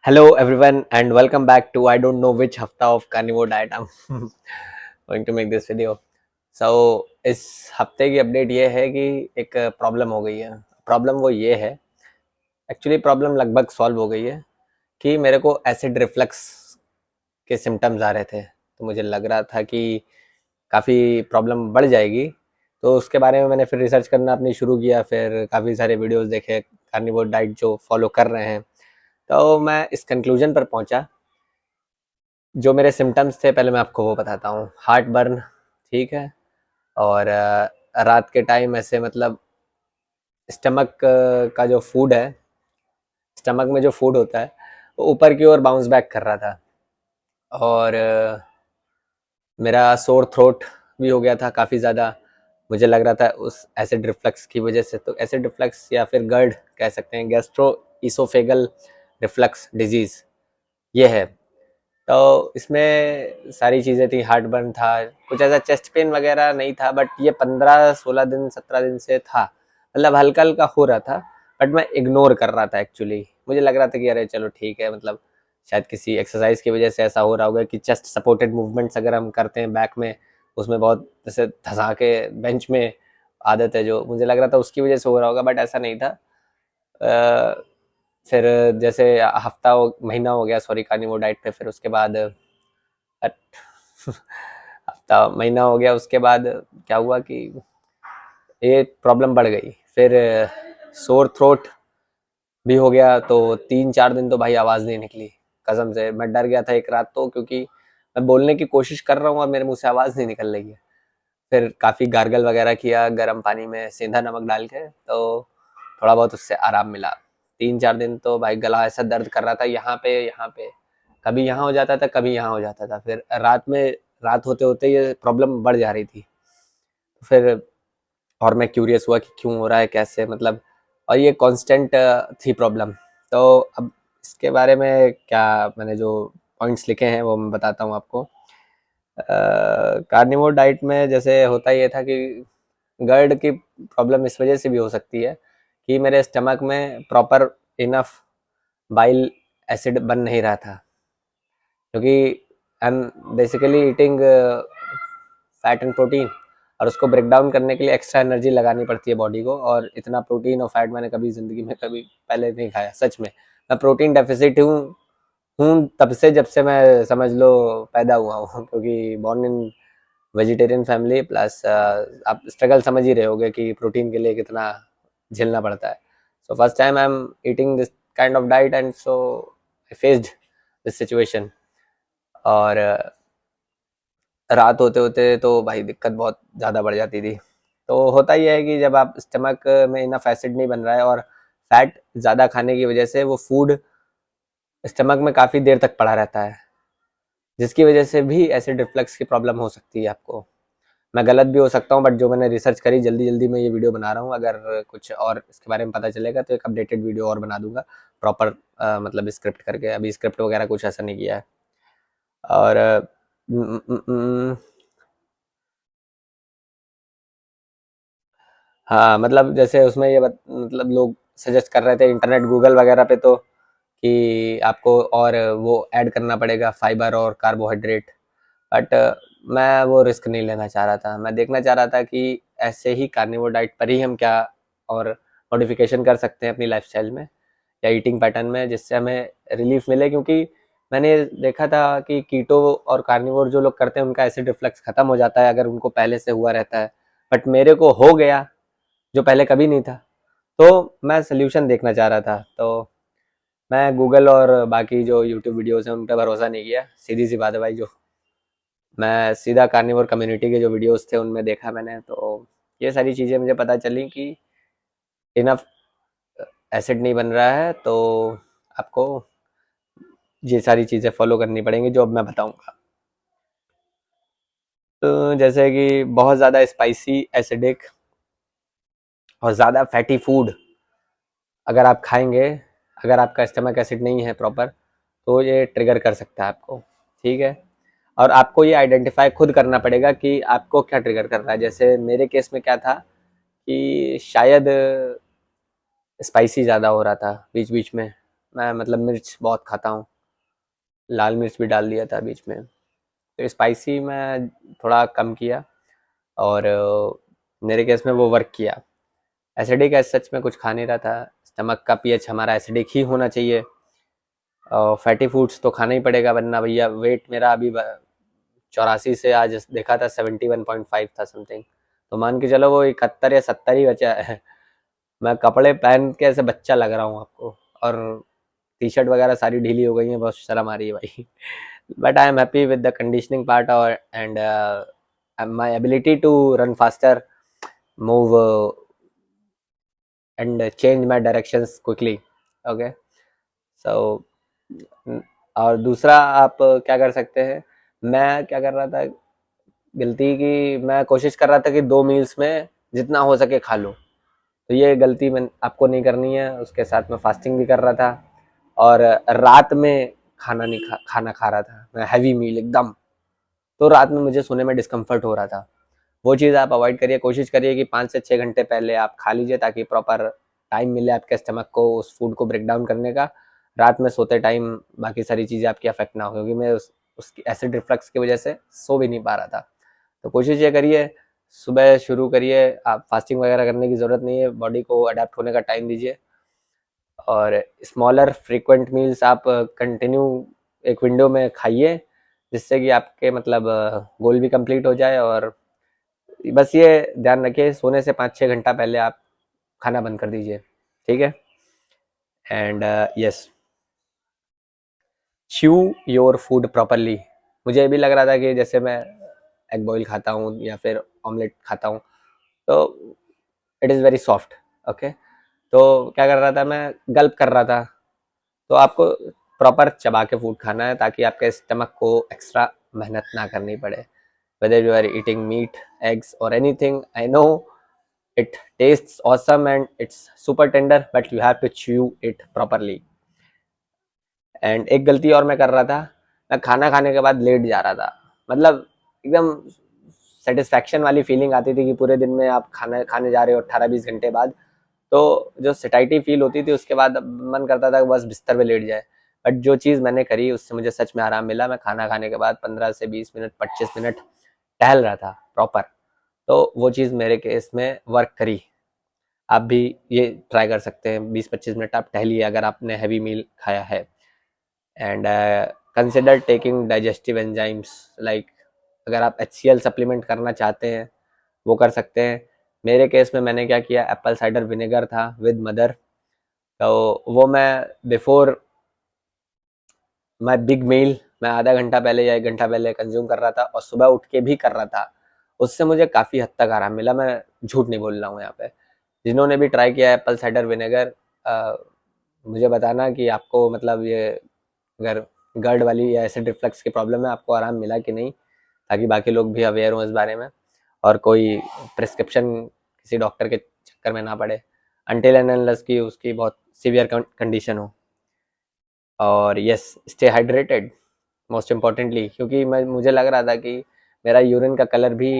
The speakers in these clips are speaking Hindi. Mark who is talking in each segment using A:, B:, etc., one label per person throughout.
A: Hello everyone and welcome back to I don't know which hafta of carnivore diet I'm going to make this video. So इस हफ्ते की अपडेट ये है कि एक प्रॉब्लम हो गई है। प्रॉब्लम वो ये है, एक्चुअली प्रॉब्लम लगभग सॉल्व हो गई है कि मेरे को एसिड रिफ्लक्स के सिम्टम्स आ रहे थे। तो मुझे लग रहा था कि काफ़ी प्रॉब्लम बढ़ जाएगी। तो उसके बारे में मैंने फिर रिसर्च करना अपनी शुरू किया, फिर काफ़ी सारे वीडियोस देखे कार्निवोर डाइट जो फॉलो कर रहे हैं। तो मैं इस कंक्लूजन पर पहुंचा। जो मेरे सिम्टम्स थे पहले मैं आपको वो बताता हूँ। हार्ट बर्न, ठीक है, और रात के टाइम ऐसे मतलब स्टमक का जो फूड है, स्टमक में जो फूड होता है वो ऊपर की ओर बाउंस बैक कर रहा था। और मेरा सोर थ्रोट भी हो गया था काफ़ी ज़्यादा। मुझे लग रहा था उस एसिड रिफ्लक्स की वजह से। तो एसिड रिफ्लक्स या फिर गर्ड कह सकते हैं, गैस्ट्रो इसोफेगल रिफ्लक्स डिजीज़ ये है। तो इसमें सारी चीज़ें थी, हार्ट बर्न था, कुछ ऐसा चेस्ट पेन वगैरह नहीं था, बट ये 15-16 दिन 17 दिन से था। मतलब हल्का हल्का हो रहा था, बट मैं इग्नोर कर रहा था। एक्चुअली मुझे लग रहा था कि अरे चलो ठीक है, मतलब शायद किसी एक्सरसाइज की वजह से ऐसा हो रहा होगा कि चेस्ट सपोर्टेड मूवमेंट्स अगर हम करते हैं बैक में, उसमें बहुत जैसे धंसा के बेंच में आदत है, जो मुझे लग रहा था उसकी वजह से हो रहा होगा, बट ऐसा नहीं था। फिर जैसे महीना हो गया सॉरी कार्निवोर डाइट पे, फिर उसके बाद हफ्ता महीना हो गया, उसके बाद क्या हुआ कि ये प्रॉब्लम बढ़ गई। फिर सोर थ्रोट भी हो गया। तो 3-4 दिन तो भाई आवाज़ नहीं निकली, कसम से मैं डर गया था एक रात तो, क्योंकि मैं बोलने की कोशिश कर रहा हूँ और मेरे मुंह से आवाज़ नहीं निकल रही है। फिर काफ़ी गार्गल वगैरह किया गर्म पानी में सेंधा नमक डाल के, तो थोड़ा बहुत उससे आराम मिला। 3-4 दिन तो भाई गला ऐसा दर्द कर रहा था, यहाँ पे कभी यहाँ हो जाता था, कभी यहाँ हो जाता था। फिर रात होते होते ये प्रॉब्लम बढ़ जा रही थी। फिर और मैं क्यूरियस हुआ कि क्यों हो रहा है, कैसे, मतलब, और ये कांस्टेंट थी प्रॉब्लम। तो अब इसके बारे में क्या मैंने जो पॉइंट्स लिखे हैं वो मैं बताता हूँ आपको। कार्निवोर डाइट में जैसे होता ये था कि गर्ड की प्रॉब्लम इस वजह से भी हो सकती है कि मेरे स्टमक में प्रॉपर इनफ बाइल एसिड बन नहीं रहा था, क्योंकि I am basically eating fat and protein, और उसको ब्रेक डाउन करने के लिए एक्स्ट्रा एनर्जी लगानी पड़ती है बॉडी को। और इतना प्रोटीन और फैट मैंने कभी ज़िंदगी में कभी पहले नहीं खाया, सच में। मैं प्रोटीन डेफिसिट हूँ तब से, जब से मैं समझ लो पैदा हुआ हूँ, क्योंकि born in vegetarian family plus आप स्ट्रगल समझ ही रहे होगे कि प्रोटीन के लिए कितना झेलना पड़ता है। So first time I am eating this kind of diet and so I faced this situation. और रात होते होते तो भाई दिक्कत बहुत ज़्यादा बढ़ जाती थी। तो होता ही है कि जब आप स्टमक में इनफ एसिड नहीं बन रहा है और फैट ज़्यादा खाने की वजह से वो फूड स्टमक में काफ़ी देर तक पड़ा रहता है, जिसकी वजह से भी एसिड रिफ्लक्स की प्रॉब्लम हो सकती है आपको। मैं गलत भी हो सकता हूँ, बट जो मैंने रिसर्च करी जल्दी जल्दी में ये वीडियो बना रहा हूँ। अगर कुछ और इसके बारे में पता चलेगा तो एक अपडेटेड वीडियो और बना दूंगा प्रॉपर, मतलब स्क्रिप्ट करके। अभी स्क्रिप्ट वगैरह कुछ ऐसा नहीं किया है। और हाँ, मतलब जैसे उसमें मतलब लोग सजेस्ट कर रहे थे इंटरनेट गूगल वगैरह पे, तो कि आपको और वो ऐड करना पड़ेगा फाइबर और कार्बोहाइड्रेट। बट मैं वो रिस्क नहीं लेना चाह रहा था। मैं देखना चाह रहा था कि ऐसे ही कार्निवोर डाइट पर ही हम क्या और मॉडिफिकेशन कर सकते हैं अपनी लाइफस्टाइल में या ईटिंग पैटर्न में, जिससे हमें रिलीफ मिले। क्योंकि मैंने देखा था कि कीटो और कार्निवोर जो लोग करते हैं उनका एसिड रिफ्लक्स खत्म हो जाता है अगर उनको पहले से हुआ रहता है, बट मेरे को हो गया जो पहले कभी नहीं था। तो मैं सोल्यूशन देखना चाह रहा था। तो मैं गूगल और बाकी जो यूट्यूब वीडियोस हैं उन पर भरोसा नहीं किया, सीधी सी बात है भाई। जो मैं सीधा कार्निवोर कम्युनिटी के जो वीडियोस थे उनमें देखा मैंने, तो ये सारी चीज़ें मुझे पता चली कि इनफ एसिड नहीं बन रहा है, तो आपको ये सारी चीज़ें फॉलो करनी पड़ेंगी जो अब मैं बताऊंगा। तो जैसे कि बहुत ज़्यादा स्पाइसी, एसिडिक और ज़्यादा फैटी फूड अगर आप खाएंगे, अगर आपका स्टमक एसिड नहीं है प्रॉपर, तो ये ट्रिगर कर सकता है आपको, ठीक है। और आपको ये आइडेंटिफाई खुद करना पड़ेगा कि आपको क्या ट्रिगर कर रहा है। जैसे मेरे केस में क्या था कि शायद स्पाइसी ज़्यादा हो रहा था बीच बीच में। मैं मतलब मिर्च बहुत खाता हूँ, लाल मिर्च भी डाल दिया था बीच में, तो स्पाइसी मैं थोड़ा कम किया, और मेरे केस में वो वर्क किया। एसिडिक एज सच में कुछ खा नहीं रहा था, स्टमक का पीएच हमारा एसिडिक ही होना चाहिए, और फैटी फूड्स तो खाना ही पड़ेगा, वरना भैया वेट मेरा अभी 84 से आज देखा था 71.5 था समथिंग, तो मान के चलो वो 71 या 70 ही बचा है। मैं कपड़े पहन के ऐसे बच्चा लग रहा हूँ आपको, और टी शर्ट वगैरह सारी ढीली हो गई है, बहुत शर्म आ रही है भाई। But I am happy with the conditioning part, और and my ability to run faster, move and change my directions quickly. Okay, so और दूसरा आप क्या कर सकते हैं, मैं क्या कर रहा था गलती की, मैं कोशिश कर रहा था कि 2 मील्स में जितना हो सके खा लूँ, तो ये गलती मैं आपको नहीं करनी है। उसके साथ मैं फास्टिंग भी कर रहा था, और रात में खाना नहीं खाना खा रहा था मैं, हैवी मील एकदम, तो रात में मुझे सोने में डिस्कम्फर्ट हो रहा था। वो चीज़ आप अवॉइड करिए, कोशिश करिए कि 5 से 6 घंटे पहले आप खा लीजिए, ताकि प्रॉपर टाइम मिले आपके स्टमक को उस फूड को ब्रेक डाउन करने का। रात में सोते टाइम बाकी सारी चीज़ें आपकी अफेक्ट ना हो, क्योंकि मैं उसकी एसिड रिफ्लक्स की वजह से सो भी नहीं पा रहा था। तो कोशिश ये करिए, सुबह शुरू करिए, आप फास्टिंग वगैरह करने की ज़रूरत नहीं है, बॉडी को अडेप्ट होने का टाइम दीजिए, और स्मॉलर फ्रीक्वेंट मील्स आप कंटिन्यू एक विंडो में खाइए, जिससे कि आपके मतलब गोल भी कंप्लीट हो जाए। और बस ये ध्यान रखिए, सोने से 5-6 घंटा पहले आप खाना बंद कर दीजिए, ठीक है। And yes, chew your food properly. मुझे भी लग रहा था कि जैसे मैं एग बॉईल खाता हूँ या फिर ऑमलेट खाता हूँ, तो it is very soft. Okay, तो क्या कर रहा था मैं, गल्प कर रहा था। तो आपको प्रॉपर चबा के फूड खाना है, ताकि आपके स्टमक को एक्स्ट्रा मेहनत ना करनी पड़े। whether you are eating meat, eggs or anything, I know it tastes awesome and it's super tender, but you have to chew it properly. And एक गलती और मैं कर रहा था, मैं खाना खाने के बाद लेट जा रहा था, मतलब एकदम सेटिस्फैक्शन वाली फीलिंग आती थी कि पूरे दिन में आप खाना खाने जा रहे हो 18-20 घंटे बाद, तो जो सेटाइटी फील होती थी उसके बाद मन करता था कि बस बिस्तर पे लेट जाए। बट जो चीज़ मैंने करी उससे मुझे सच में आराम मिला। मैं खाना खाने के बाद 15 से 20 मिनट 25 मिनट टहल रहा था प्रॉपर, तो वो चीज़ मेरे केस में वर्क करी। आप भी ये ट्राई कर सकते हैं, 20-25 मिनट आप टहलिए अगर आपने हैवी मील खाया है। And consider taking digestive enzymes, like अगर आप HCl सप्लीमेंट करना चाहते हैं वो कर सकते हैं। मेरे केस में मैंने क्या किया, एप्पल साइडर विनेगर था विद मदर, तो वो मैं बिफोर माई बिग मील मैं आधा घंटा पहले या 1 घंटा पहले कंज्यूम कर रहा था, और सुबह उठ के भी कर रहा था। उससे मुझे काफ़ी हद तक आराम मिला, मैं झूठ नहीं बोल रहा हूँ यहाँ पे। जिन्होंने भी ट्राई किया एप्पल साइडर विनेगर, मुझे बताना कि आपको मतलब ये अगर गर्ड वाली या एसिड रिफ्लक्स की प्रॉब्लम है, आपको आराम मिला कि नहीं, ताकि बाकी लोग भी अवेयर हों इस बारे में, और कोई प्रिस्क्रिप्शन किसी डॉक्टर के चक्कर में ना पड़े अनटिल एंड अनलेस की उसकी बहुत सीवियर कंडीशन हो। और yes, stay hydrated most importantly, क्योंकि मुझे लग रहा था कि मेरा यूरिन का कलर भी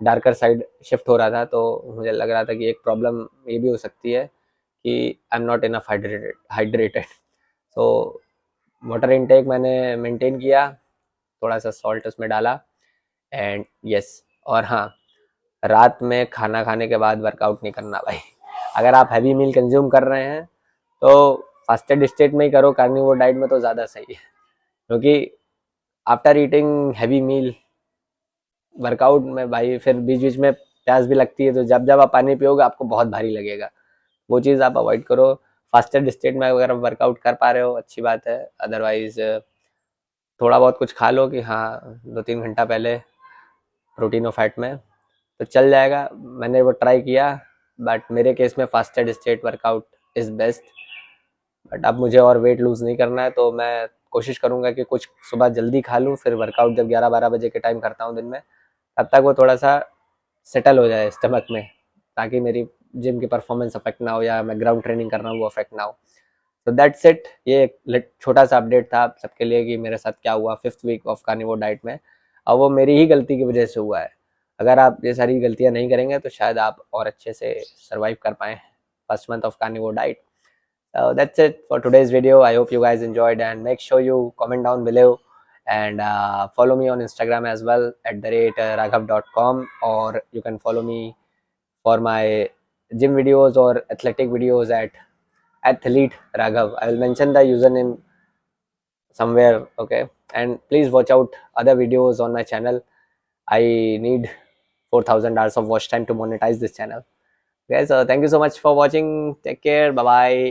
A: डार्कर साइड शिफ्ट हो रहा था, तो मुझे लग रहा था कि एक प्रॉब्लम ये भी हो सकती है कि I am not enough hydrated. So water intake मैंने मेंटेन किया, थोड़ा सा सॉल्ट उसमें डाला, एंड यस, और हाँ, रात में खाना खाने के बाद वर्कआउट नहीं करना भाई। अगर आप हैवी मील कंज्यूम कर रहे हैं तो फास्टेड स्टेट में ही करो, कार्निवोर डाइट में तो ज़्यादा सही है, क्योंकि आफ्टर ईटिंग हैवी मील वर्कआउट में भाई फिर बीच बीच में प्यास भी लगती है, तो जब जब आप पानी पियोगे आपको बहुत भारी लगेगा, वो चीज़ आप अवॉइड करो। फास्टेड स्टेट में अगर आप वर्कआउट कर पा रहे हो अच्छी बात है, अदरवाइज थोड़ा बहुत कुछ खा लो कि हाँ 2-3 घंटा पहले प्रोटीन और फैट में, तो चल जाएगा। मैंने वो ट्राई किया, बट मेरे केस में fasted state workout is best. But अब मुझे और वेट लूज़ नहीं करना है, तो मैं कोशिश करूँगा कि कुछ सुबह जल्दी खा लूँ, फिर वर्कआउट जब 11-12 बजे के टाइम करता हूँ दिन में, तब तक वो थोड़ा सा सेटल हो जाए स्टमक में, ताकि मेरी जिम की परफॉर्मेंस अफेक्ट ना हो, या मैं ग्राउंड ट्रेनिंग कर रहा हूँ वो अफेक्ट ना हो। तो दैट्स इट, ये एक छोटा सा अपडेट था आप सबके लिए कि मेरे साथ क्या हुआ 5th week of carnivore diet में, और वो मेरी ही गलती की वजह से हुआ है। अगर आप ये सारी गलतियाँ नहीं करेंगे तो शायद आप और अच्छे से सर्वाइव कर पाएँ 1st month of carnivore diet. That's it for today's video. I hope you guys enjoyed, and make sure you comment down below and follow me on Instagram as well at the rate raghav.com, or you can follow me for my gym videos or athletic videos at athlete Raghav. I will mention the username somewhere. Okay, and please watch out other videos on my channel. I need 4,000 hours of watch time to monetize this channel. Guys, thank you so much for watching. Take care. Bye bye.